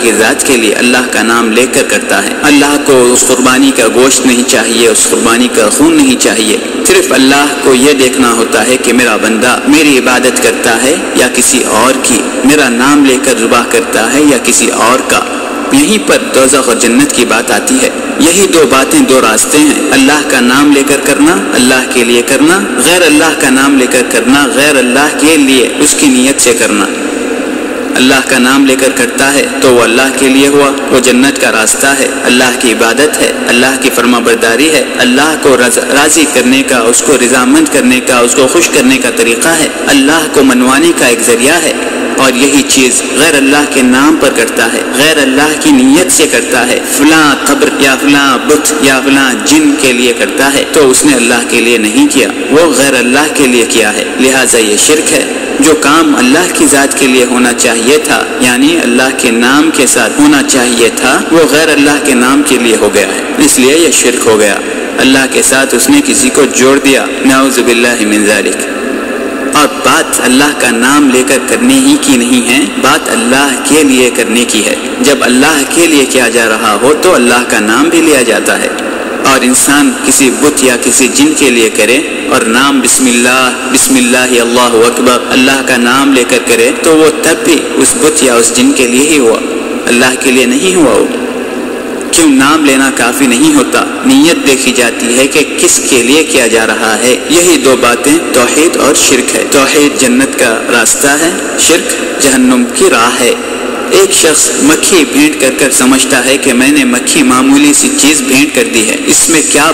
کی ذات کے لیے اللہ کا نام لے کر کرتا ہے۔ اللہ کو اس قربانی کا گوشت نہیں چاہیے، اس قربانی کا خون نہیں چاہیے، صرف اللہ کو یہ دیکھنا ہوتا ہے کہ میرا بندہ میری عبادت کرتا ہے یا کسی اور کی، میرا نام لے کر ذبح کرتا ہے یا کسی اور کا۔ یہیں پر دوزخ اور جنت کی بات آتی ہے۔ یہی دو باتیں، دو راستے ہیں، اللہ کا نام لے کر کرنا، اللہ کے لیے کرنا، غیر اللہ کا نام لے کر کرنا، غیر اللہ کے لیے اس کی نیت سے کرنا۔ اللہ کا نام لے کر کرتا ہے تو وہ اللہ کے لیے ہوا، وہ جنت کا راستہ ہے، اللہ کی عبادت ہے، اللہ کی فرما برداری ہے، اللہ کو راضی کرنے کا، اس کو رضامند کرنے کا، اس کو خوش کرنے کا طریقہ ہے، اللہ کو منوانے کا ایک ذریعہ ہے۔ اور یہی چیز غیر اللہ کے نام پر کرتا ہے، غیر اللہ کی نیت سے کرتا ہے، فلاں قبر یا فلاں بت یا فلاں جن کے لیے کرتا ہے تو اس نے اللہ کے لیے نہیں کیا، وہ غیر اللہ کے لیے کیا ہے، لہٰذا یہ شرک ہے۔ جو کام اللہ کی ذات کے لیے ہونا چاہیے تھا، یعنی اللہ کے نام کے ساتھ ہونا چاہیے تھا، وہ غیر اللہ کے نام کے لیے ہو گیا ہے، اس لیے یہ شرک ہو گیا۔ اللہ کے ساتھ اس نے کسی کو جوڑ دیا، نعوذ باللہ من ذالک۔ اور بات اللہ کا نام لے کر کرنے ہی کی نہیں ہے، بات اللہ کے لیے کرنے کی ہے۔ جب اللہ کے لیے کیا جا رہا ہو تو اللہ کا نام بھی لیا جاتا ہے۔ اور انسان کسی بت یا کسی جن کے لیے کرے اور نام بسم اللہ اللہ اکبر اللہ کا نام لے کر کرے تو وہ تب بھی اس بت یا اس جن کے لیے ہی ہوا، اللہ کے لیے نہیں ہوا۔ وہ کیوں نام لینا کافی نہیں ہوتا، نیت دیکھی جاتی ہے کہ کس کے لیے کیا جا رہا ہے۔ یہی دو باتیں توحید اور شرک ہے۔ توحید جنت کا راستہ ہے، شرک جہنم کی راہ ہے۔ ایک شخص مکھی بھینٹ کر کر سمجھتا ہے کہ میں نے مکھی معمولی سی چیز بھینٹ کر دی ہے، اس میں کیا